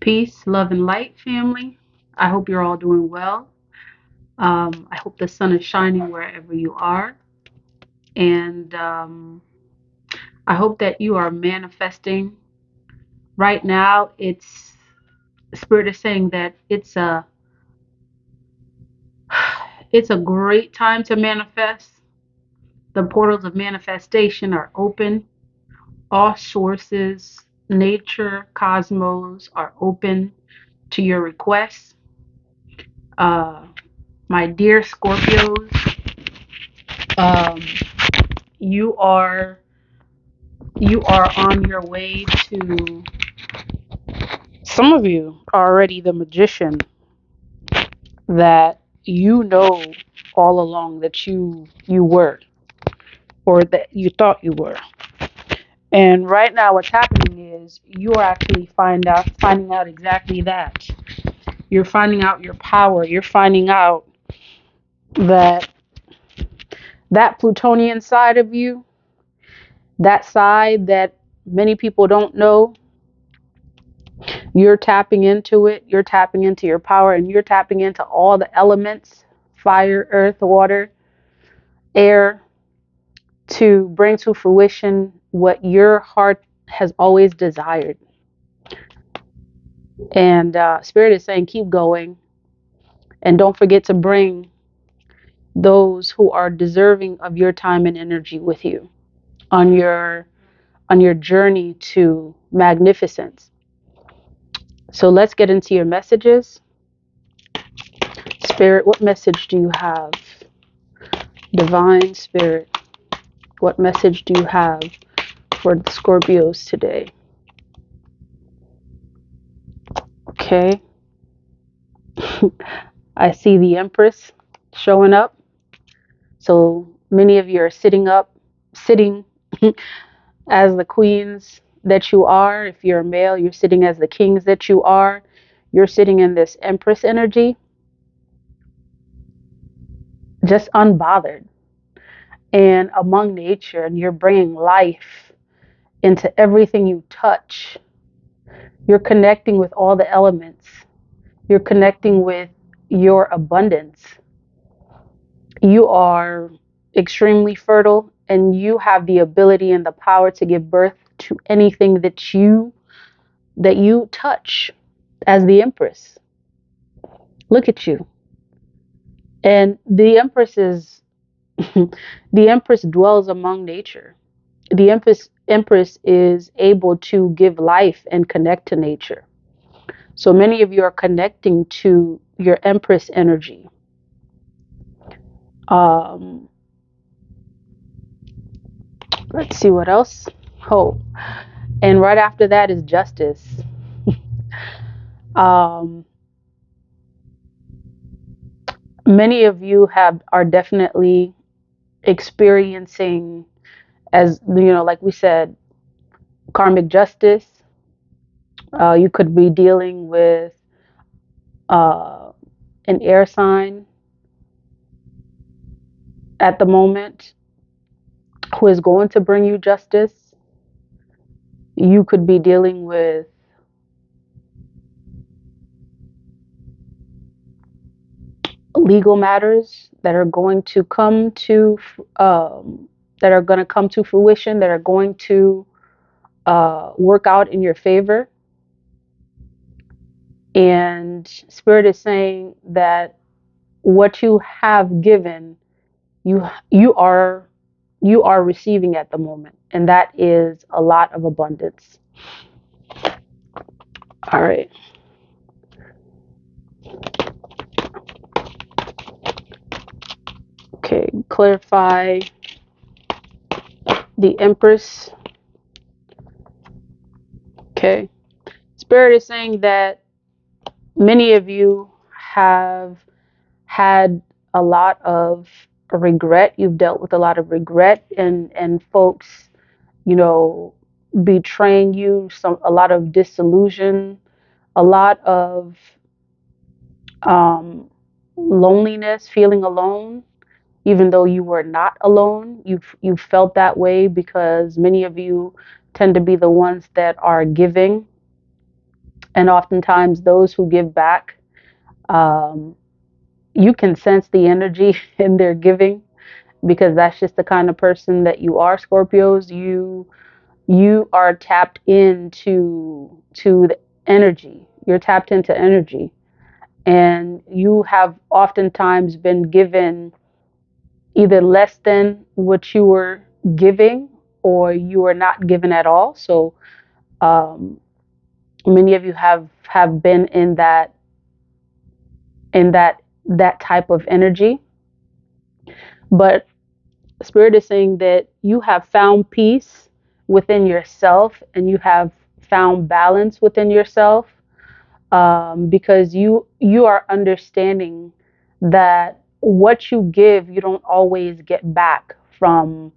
Peace, love, and light, family. I hope you're all doing well. I hope the sun is shining wherever you are. And I hope that you are manifesting. Right now, Spirit is saying that it's a great time to manifest. The portals of manifestation are open. All sources, nature, cosmos are open to your requests. Uh, my dear Scorpios, um, you are you are on your way to, some of you are already the magician that you know all along that you were, or that you thought you were. And right now what's happening is you are actually finding out exactly that. You're finding out your power. You're finding out that that plutonian side of you, that side that many people don't know, you're tapping into it. You're tapping into your power, and you're tapping into all the elements: fire, earth, water, air, to bring to fruition what your heart has always desired. And Spirit is saying, keep going. And don't forget to bring those who are deserving of your time and energy with you on your journey to magnificence. So let's get into your messages. Spirit, what message do you have? Divine Spirit, what message do you have for the Scorpios today? Okay. I see the Empress showing up. So many of you are sitting as the queens that you are. If you're a male, you're sitting as the kings that you are. You're sitting in this Empress energy, just unbothered and among nature, and you're bringing life into everything you touch. You're connecting with all the elements. You're connecting with your abundance. You are extremely fertile, and you have the ability and the power to give birth to anything that you touch as the Empress. Look at you. And the Empress is the Empress dwells among nature. The Empress is able to give life and connect to nature. So many of you are connecting to your Empress energy. Um, let's see what else. Hope. And right after that is justice. um, Many of you are definitely experiencing, as you know, like we said, karmic justice. You could be dealing with uh, an air sign at the moment who is going to bring you justice. You could be dealing with legal matters that are going to come to fruition, that are going to work out in your favor. And Spirit is saying that what you have given, you you are you are receiving at the moment, and that is a lot of abundance. All right. Okay, clarify the Empress. Okay. Spirit is saying that many of you have had a lot of regret. You've dealt with a lot of regret, and folks, you know, betraying you, a lot of disillusion, a lot of um, loneliness, feeling alone, even though you were not alone. You felt that way because many of you tend to be the ones that are giving. And oftentimes, those who give back, um, you can sense the energy in their giving because that's just the kind of person that you are, Scorpios. You are tapped into the energy. You're tapped into energy, and you have oftentimes been given either less than what you were giving, or you were not given at all. So um, many of you have been in that type of energy, but Spirit is saying that you have found peace within yourself and you have found balance within yourself, because you are understanding that what you give, you don't always get back from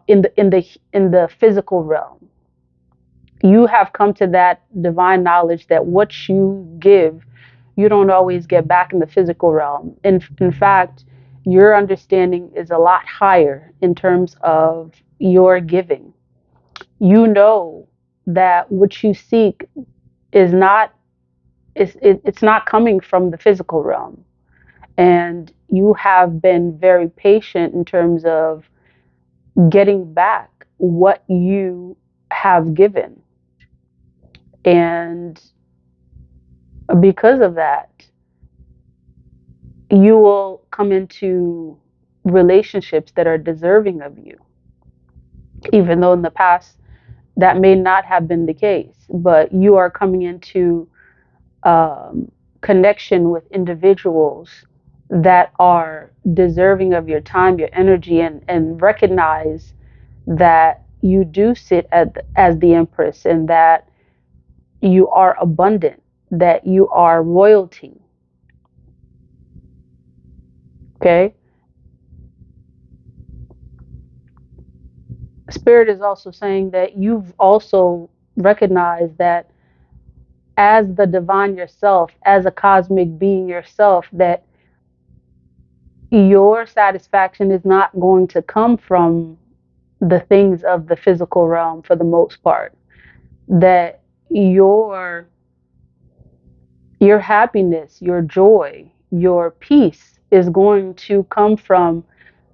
in the physical realm. You have come to that divine knowledge that what you give, you don't always get back in the physical realm. In fact, your understanding is a lot higher in terms of your giving. You know that what you seek is not it's not coming from the physical realm, and you have been very patient in terms of getting back what you have given. And because of that, you will come into relationships that are deserving of you, even though in the past that may not have been the case. But you are coming into connection with individuals that are deserving of your time, your energy, and recognize that you do sit as the Empress, and that you are abundant, that you are royalty. Okay? Spirit is also saying that you've also recognized that as the divine yourself, as a cosmic being yourself, that your satisfaction is not going to come from the things of the physical realm for the most part. That your happiness, your joy, your peace is going to come from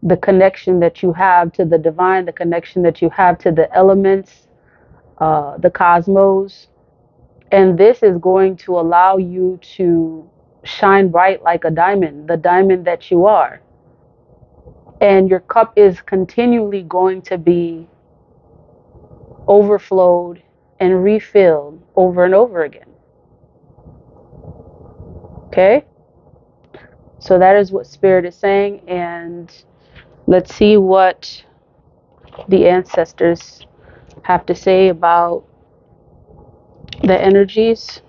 the connection that you have to the divine, the connection that you have to the elements, the cosmos. And this is going to allow you to shine bright like a diamond, the diamond that you are. And your cup is continually going to be overflowed and refilled over and over again. Okay? So that is what Spirit is saying. And let's see what the ancestors have to say about the energies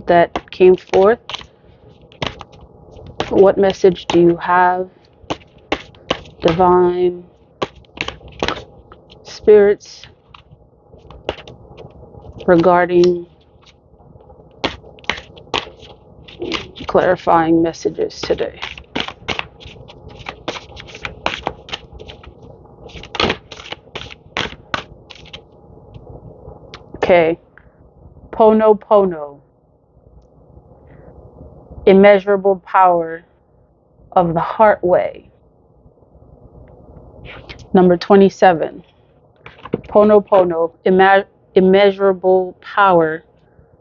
that came forth. What message do you have, divine spirits, regarding clarifying messages today? Okay. Pono, immeasurable power of the heart way. Number 27. Pono, immeasurable power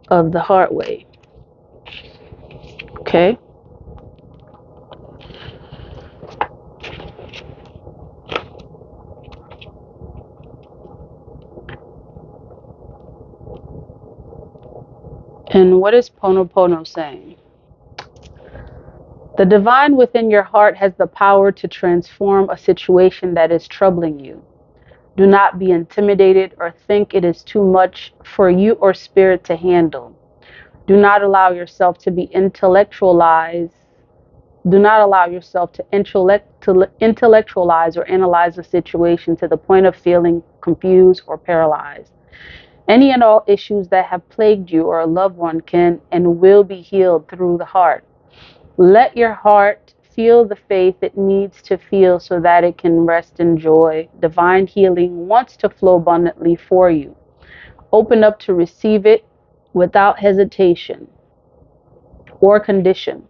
of the heart way. Okay. And what is Pono saying? The divine within your heart has the power to transform a situation that is troubling you. Do not be intimidated or think it is too much for you or spirit to handle. Do not allow yourself to be intellectualized. Do not allow yourself to intellectualize or analyze a situation to the point of feeling confused or paralyzed. Any and all issues that have plagued you or a loved one can and will be healed through the heart. Let your heart feel the faith it needs to feel so that it can rest in joy. Divine healing wants to flow abundantly for you. Open up to receive it. without hesitation or condition.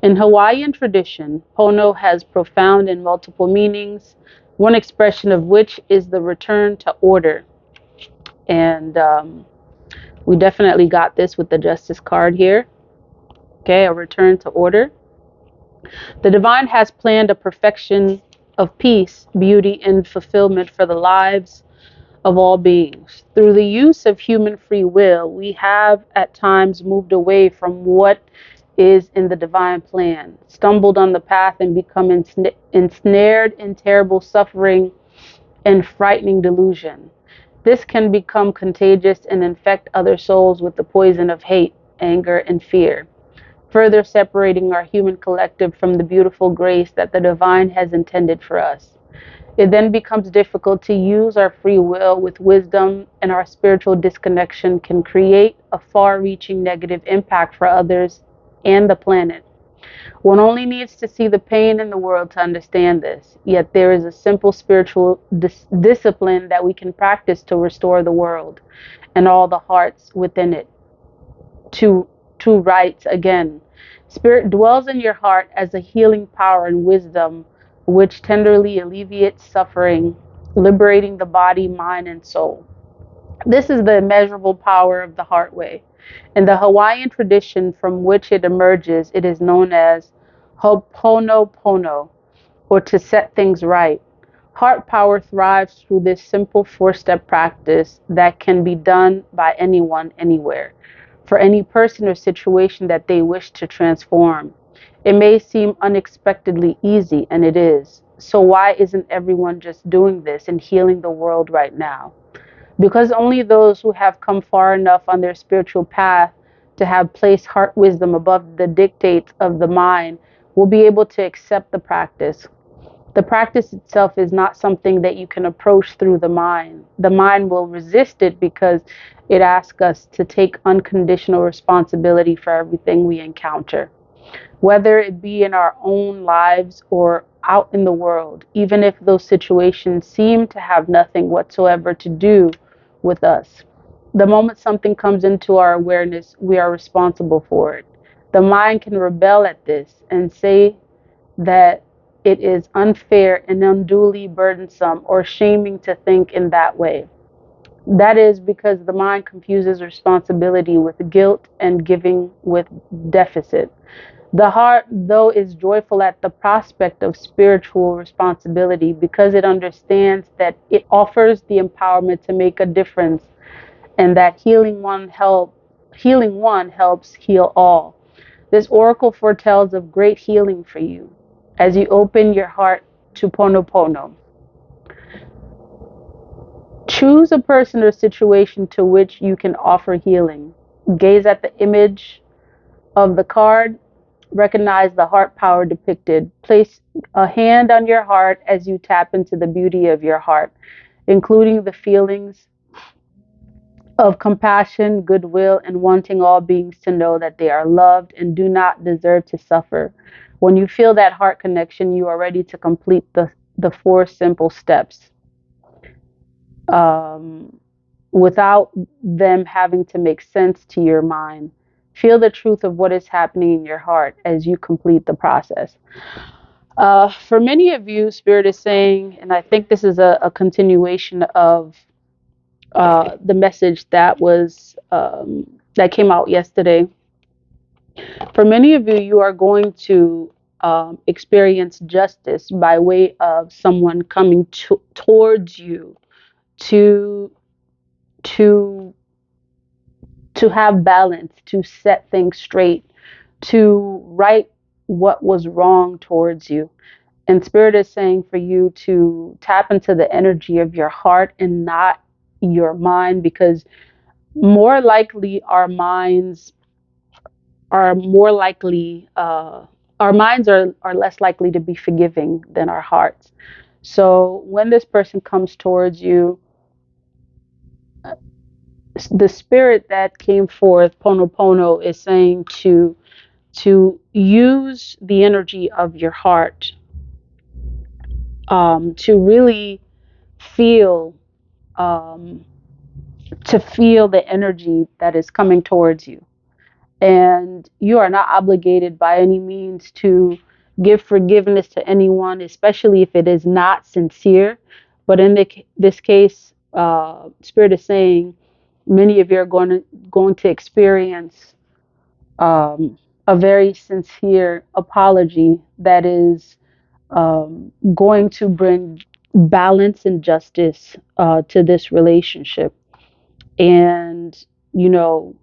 In Hawaiian tradition, Pono has profound and multiple meanings, one expression of which is the return to order. And we definitely got this with the Justice card here. Okay, a return to order. The divine has planned a perfection of peace, beauty, and fulfillment for the lives of all beings. Through the use of human free will, we have at times moved away from what is in the divine plan, stumbled on the path, and become ensnared in terrible suffering and frightening delusion. This can become contagious and infect other souls with the poison of hate, anger, and fear, further separating our human collective from the beautiful grace that the divine has intended for us. It then becomes difficult to use our free will with wisdom, and our spiritual disconnection can create a far reaching negative impact for others and the planet. One only needs to see the pain in the world to understand this. Yet there is a simple spiritual discipline that we can practice to restore the world and all the hearts within it to rights again. Spirit dwells in your heart as a healing power and wisdom which tenderly alleviates suffering, liberating the body, mind, and soul. This is the immeasurable power of the heart way. In the Hawaiian tradition from which it emerges, it is known as Ho'OPonoPono, or to set things right. Heart power thrives through this simple four-step practice that can be done by anyone, anywhere, for any person or situation that they wish to transform. It may seem unexpectedly easy, and it is. So why isn't everyone just doing this and healing the world right now? Because only those who have come far enough on their spiritual path to have placed heart wisdom above the dictates of the mind will be able to accept the practice. The practice itself is not something that you can approach through the mind. The mind will resist it because it asks us to take unconditional responsibility for everything we encounter, whether it be in our own lives or out in the world, even if those situations seem to have nothing whatsoever to do with us. The moment something comes into our awareness, we are responsible for it. The mind can rebel at this and say that it is unfair and unduly burdensome or shaming to think in that way. That is because the mind confuses responsibility with guilt and giving with deficit. The heart, though, is joyful at the prospect of spiritual responsibility because it understands that it offers the empowerment to make a difference and that healing one helps heal all. This oracle foretells of great healing for you as you open your heart to Pono Pono. Choose a person or situation to which you can offer healing. Gaze at the image of the card. Recognize the heart power depicted. Place a hand on your heart as you tap into the beauty of your heart, including the feelings of compassion, goodwill, and wanting all beings to know that they are loved and do not deserve to suffer. When you feel that heart connection, you are ready to complete the four simple steps um, without them having to make sense to your mind. Feel the truth of what is happening in your heart as you complete the process. For many of you, Spirit is saying, and I think this is a continuation of the message that came out yesterday. For many of you, you are going to experience justice by way of someone coming towards you to to to have balance, to set things straight, to right what was wrong towards you. And Spirit is saying for you to tap into the energy of your heart and not your mind, because more likely are more likely our minds are less likely to be forgiving than our hearts. So when this person comes towards you, the spirit that came forth, Pono Pono, is saying to use the energy of your heart to really feel um, to feel the energy that is coming towards you. And you are not obligated by any means to give forgiveness to anyone, especially if it is not sincere. But in this case, Spirit is saying many of you are going to experience a very sincere apology that is going to bring balance and justice to this relationship. And, you know,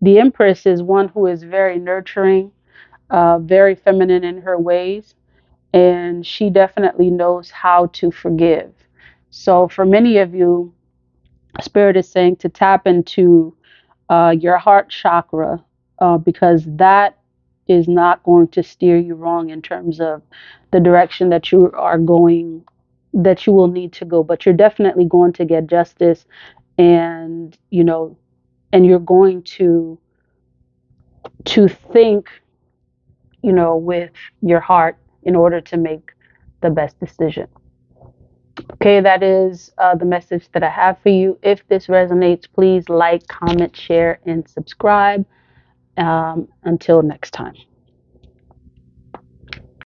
the Empress is one who is very nurturing, very feminine in her ways, and she definitely knows how to forgive. So, for many of you, Spirit is saying to tap into your heart chakra because that is not going to steer you wrong in terms of the direction that you are going, that you will need to go. But you're definitely going to get justice, and and you're going to think, with your heart in order to make the best decision. Okay, that is the message that I have for you. If this resonates, please like, comment, share, and subscribe. Until next time.